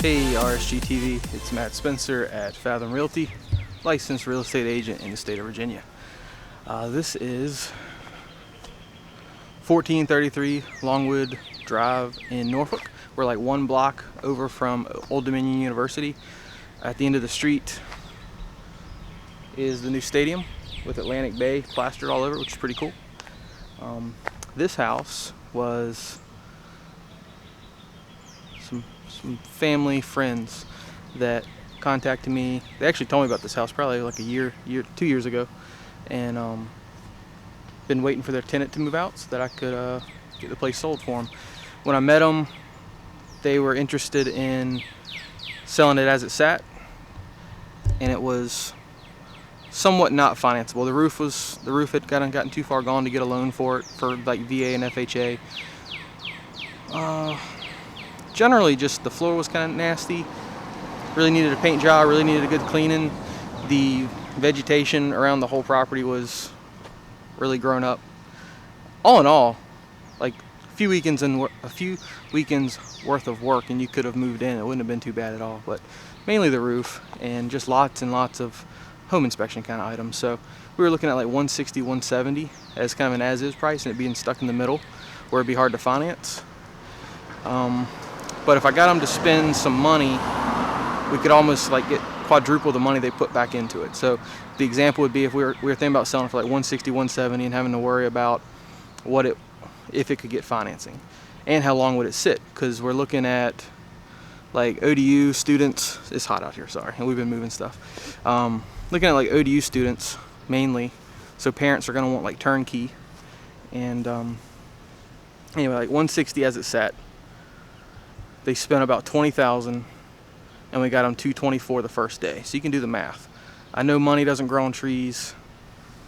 Hey RSG TV, it's Matt Spencer at Fathom Realty, licensed real estate agent in the state of Virginia. This is 1433 Longwood Drive in Norfolk. We're like one block over from Old Dominion University. At the end of the street is the new stadium with Atlantic Bay plastered all over, which is pretty cool. This house was some family friends that contacted me. They actually told me about this house probably like a year, 2 years ago, and been waiting for their tenant to move out so that I could get the place sold for them. When I met them, they were interested in selling it as it sat, and it was somewhat not financeable. The roof had gotten too far gone to get a loan for it for like VA and FHA. Generally, just the floor was kind of nasty. Really needed a paint job. Really needed a good cleaning. The vegetation around the whole property was really grown up. All in all, like a few weekends worth of work, and you could have moved in. It wouldn't have been too bad at all. But mainly the roof and just lots and lots of home inspection kind of items. So we were looking at like 160, 170 as kind of an as-is price, and it being stuck in the middle where it'd be hard to finance. But if I got them to spend some money, we could almost like get quadruple the money they put back into it. So the example would be if we were thinking about selling for like 160, 170 and having to worry about if it could get financing and how long would it sit, because we're looking at like ODU students. It's hot out here, sorry, and we've been moving stuff. Looking at like ODU students mainly, so parents are going to want like turnkey, and anyway, like 160 as it sat. They spent about $20,000, and we got them $224 the first day. So you can do the math. I know money doesn't grow on trees.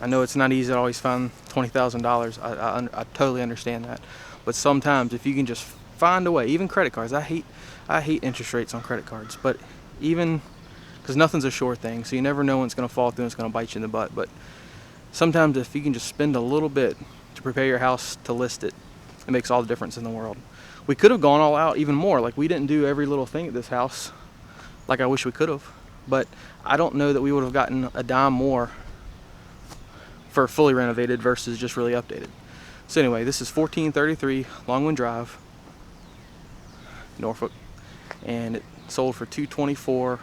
I know it's not easy to always find $20,000. I totally understand that. But sometimes if you can just find a way, even credit cards. I hate interest rates on credit cards, but even because nothing's a sure thing, so you never know when it's going to fall through and it's going to bite you in the butt. But sometimes if you can just spend a little bit to prepare your house to list it, it makes all the difference in the world. We could have gone all out even more. Like, we didn't do every little thing at this house like I wish we could have, but I don't know that we would have gotten a dime more for fully renovated versus just really updated. So anyway, this is 1433 Longwood Drive, Norfolk, and it sold for $224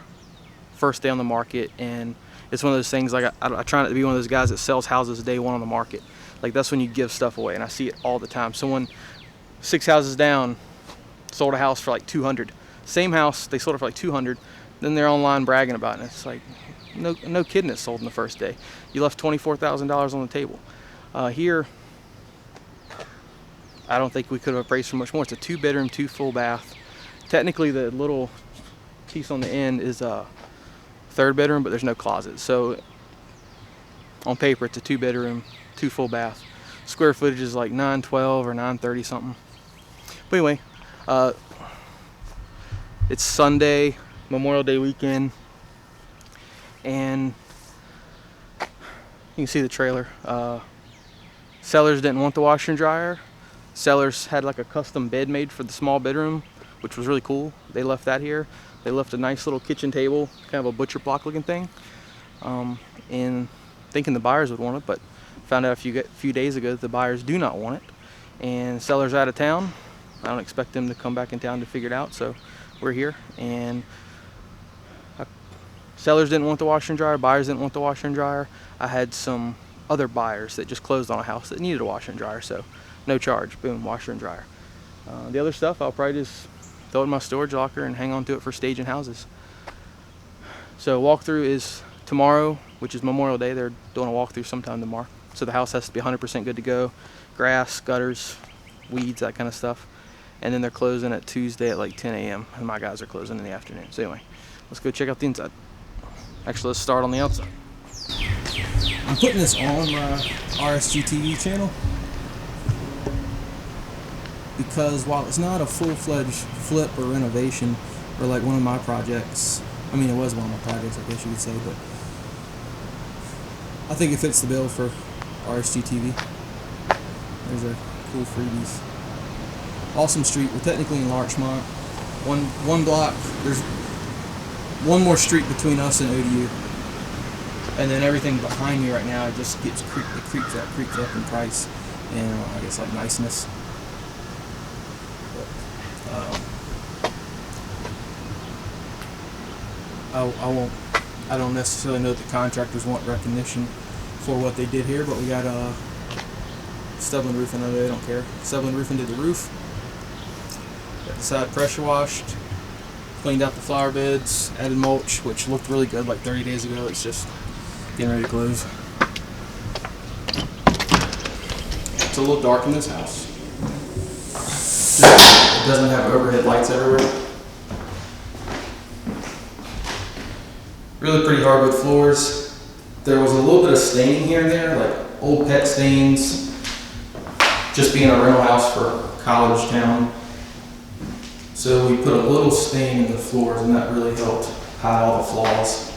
first day on the market. And it's one of those things, like I try not to be one of those guys that sells houses day one on the market. Like, that's when you give stuff away, and I see it all the time. Someone 6 houses down sold a house for like $200. Same house, they sold it for like $200. Then they're online bragging about it. And it's like, no kidding, it sold in the first day. You left $24,000 on the table. Here, I don't think we could have appraised for much more. It's a 2-bedroom, 2 full bath. Technically, the little piece on the end is a 3rd bedroom, but there's no closet. So on paper, it's a 2-bedroom, 2 full bath. Square footage is like 912 or 930 something. But anyway, it's Sunday, Memorial Day weekend, and you can see the trailer. Sellers didn't want the washer and dryer. Sellers had like a custom bed made for the small bedroom, which was really cool. They left that here. They left a nice little kitchen table, kind of a butcher block looking thing, and thinking the buyers would want it, but found out a few days ago that the buyers do not want it, and sellers are out of town. I don't expect them to come back in town to figure it out, so we're here. And sellers didn't want the washer and dryer, buyers didn't want the washer and dryer. I had some other buyers that just closed on a house that needed a washer and dryer, so no charge, boom, washer and dryer. The other stuff I'll probably just throw it in my storage locker and hang on to it for staging houses. So walkthrough is tomorrow, which is Memorial Day. They're doing a walkthrough sometime tomorrow. So the house has to be 100% good to go. Grass, gutters, weeds, that kind of stuff. And then they're closing at Tuesday at like 10 a.m. and my guys are closing in the afternoon. So anyway, let's go check out the inside. Actually, let's start on the outside. I'm putting this on my RSG TV channel because while it's not a full-fledged flip or renovation or like one of my projects, I mean, it was one of my projects, I guess you could say, but I think it fits the bill for RSG TV. There's a cool freebies. Awesome street. We're technically in Larchmont. one block. There's one more street between us and ODU, and then everything behind me right now it just gets creeps up in price, and I guess like niceness. I don't necessarily know that the contractors want recognition for what they did here, but we got Stublin Roofing. They don't care. Stublin Roofing did the roof. Got the side pressure washed, cleaned out the flower beds, added mulch, which looked really good like 30 days ago. It's just getting ready to close. It's a little dark in this house. It doesn't have overhead lights everywhere. Really pretty hardwood floors. There was a little bit of staining here and there, like old pet stains, just being a rental house for college town. So we put a little stain in the floors, and that really helped hide all the flaws.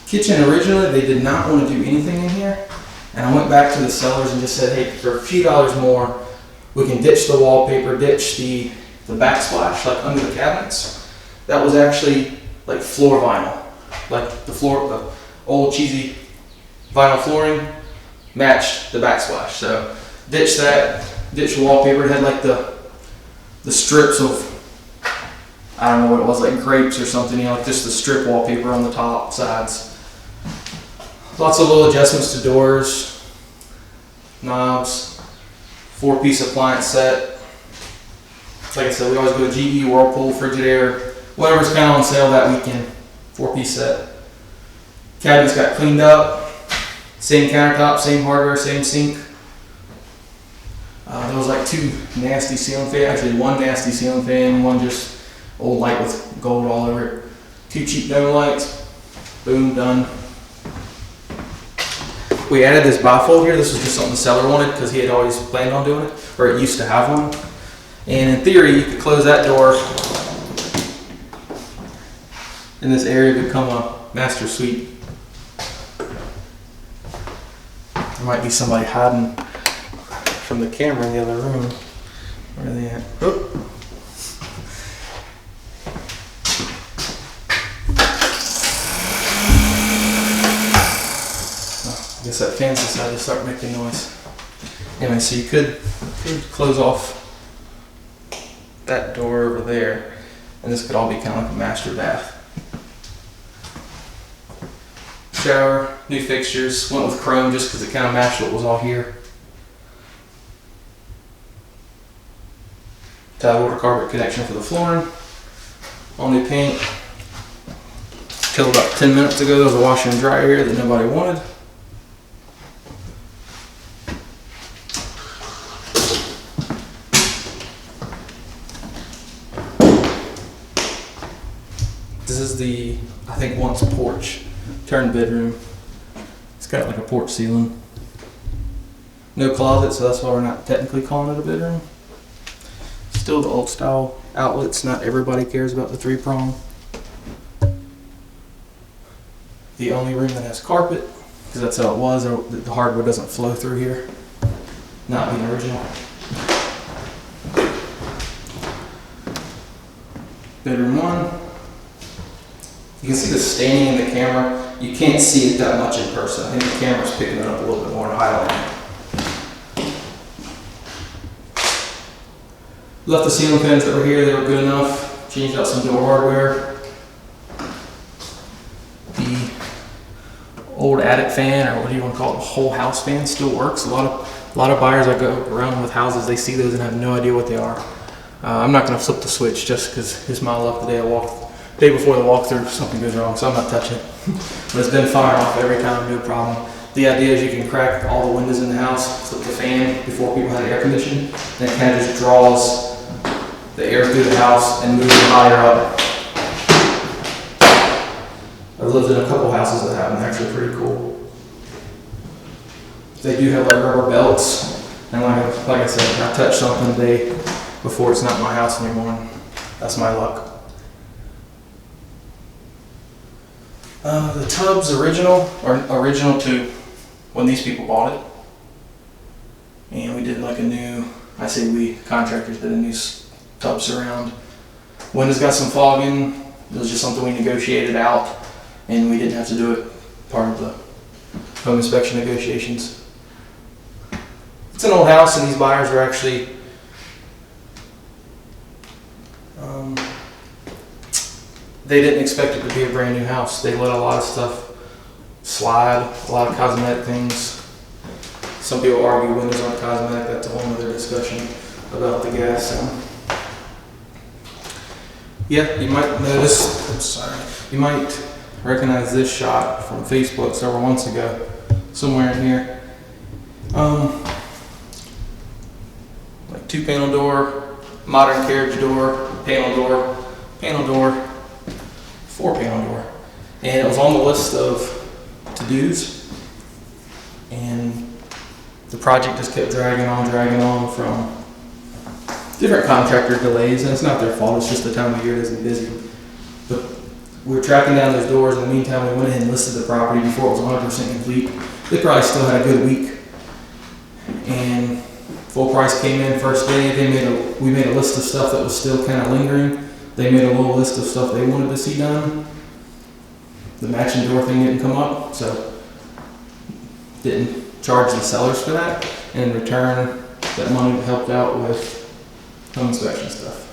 Kitchen, originally they did not want to do anything in here, and I went back to the sellers and just said, hey, for a few dollars more, we can ditch the wallpaper, ditch the backsplash like under the cabinets. That was actually like floor vinyl, like the old cheesy vinyl flooring matched the backsplash. So ditch that, ditch the wallpaper. It had like the strips of, I don't know what it was, like grapes or something, you know, like just the strip wallpaper on the top sides. Lots of little adjustments to doors, knobs, 4-piece appliance set. Like I said, we always go GE, Whirlpool, Frigidaire, whatever's kind of on sale that weekend. 4-piece set. Cabinets got cleaned up. Same countertop, same hardware, same sink. There was like 2 nasty ceiling fans. Actually, 1 nasty ceiling fan, 1 just old light with gold all over it. 2 cheap dome lights. Boom, done. We added this bifold here. This was just something the seller wanted because he had always planned on doing it, or it used to have one. And in theory, you could close that door and this area would become a master suite. There might be somebody hiding from the camera in the other room. Where are they at? Oh. I guess that fan decided to start making noise. Anyway, so you could close off that door over there, and this could all be kind of like a master bath. Shower, new fixtures, went with chrome just because it kind of matched what was all here. Tile water carpet connection for the flooring, all new paint. Till about 10 minutes ago there was a washer and dryer here that nobody wanted. This is the, I think once porch, turned bedroom. It's got like a porch ceiling. No closet, so that's why we're not technically calling it a bedroom. Still the old style outlets, not everybody cares about the 3-prong. The only room that has carpet, because that's how it was, the hardwood doesn't flow through here. Not being original. Bedroom 1. You can see the staining in the camera. You can't see it that much in person. I think the camera's picking it up a little bit more to highlight. Left the ceiling fans that were here, they were good enough. Changed out some door hardware. The old attic fan, or what do you want to call it, a whole house fan, still works. A lot of buyers I go around with houses, they see those and have no idea what they are. I'm not going to flip the switch just because it's my luck the day before the walkthrough something goes wrong, so I'm not touching it. But it's been firing off every time, no problem. The idea is you can crack all the windows in the house, flip the fan before people had air conditioning, and it kind of just draws the air through the house and moves it higher up. I've lived in a couple houses that have them, they're actually pretty cool. They do have like rubber belts, and like I said, I touched something the day before it's not my house anymore. That's my luck. The tub's original to when these people bought it. and we did like a new, I say we, contractors did a new tub surround. Windows got some fogging. It was just something we negotiated out, and we didn't have to do it part of the home inspection negotiations. It's an old house, and these buyers were actually they didn't expect it to be a brand new house. They let a lot of stuff slide, a lot of cosmetic things. Some people argue windows aren't cosmetic. That's a whole other discussion about the gas. Yeah, you might notice, you might recognize this shot from Facebook several months ago, somewhere in here. Like 2-panel door, modern carriage door, panel door, 4-panel door. And it was on the list of to-dos, and the project just kept dragging on from different contractor delays, and it's not their fault, it's just the time of year isn't busy. But we're tracking down those doors. In the meantime, we went ahead and listed the property before it was 100% complete. They probably still had a good week, and full price came in first day. We made a list of stuff that was still kind of lingering. They made a little list of stuff they wanted to see done. The matching door thing didn't come up, so didn't charge the sellers for that. And in return, that money helped out with home inspection stuff.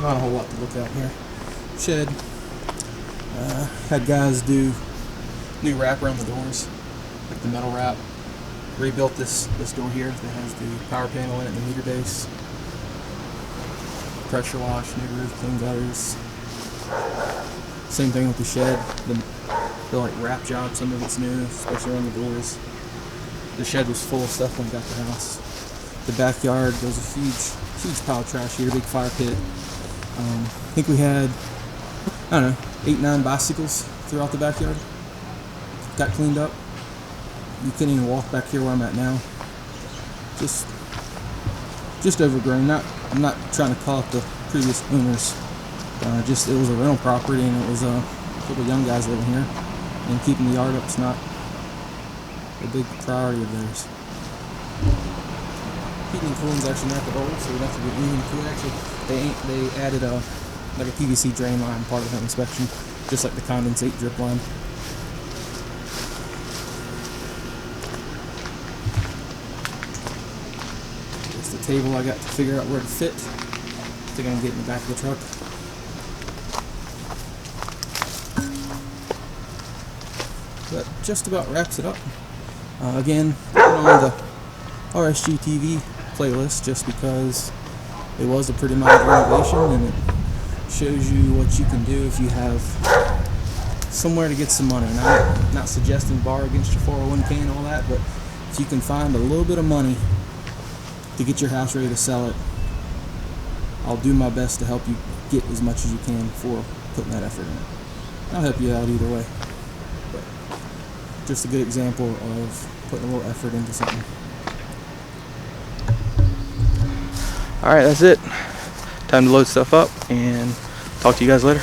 Not a whole lot to look at here. Shed. Had guys do new wrap around the doors, like the metal wrap. Rebuilt this door here that has the power panel in it and the meter base. Pressure wash, new roof, clean gutters. Same thing with the shed. The like wrap job, some of it's new, especially around the doors. The shed was full of stuff when we got the house. The backyard, there's a huge pile of trash here, big fire pit. I think we had, I don't know, 8-9 bicycles throughout the backyard. Got cleaned up. You couldn't even walk back here where I'm at now. Just overgrown. I'm not trying to call out the previous owners. Just it was a rental property, and it was a couple of young guys living here, and keeping the yard up's not a big priority of theirs. Heating and cooling's actually not the old, so we don't have to do anything to it. Actually, they added a PVC drain line part of the inspection, just like the condensate drip line. Here's the table I got to figure out where to fit. I think I can get in the back of the truck. That just about wraps it up. Again, put it on the RSG TV playlist just because it was a pretty mild renovation, and it shows you what you can do if you have somewhere to get some money. And I'm not suggesting borrow against your 401k and all that, but if you can find a little bit of money to get your house ready to sell it, I'll do my best to help you get as much as you can for putting that effort in. I'll help you out either way. But just a good example of putting a little effort into something. Alright, that's it. Time to load stuff up and talk to you guys later.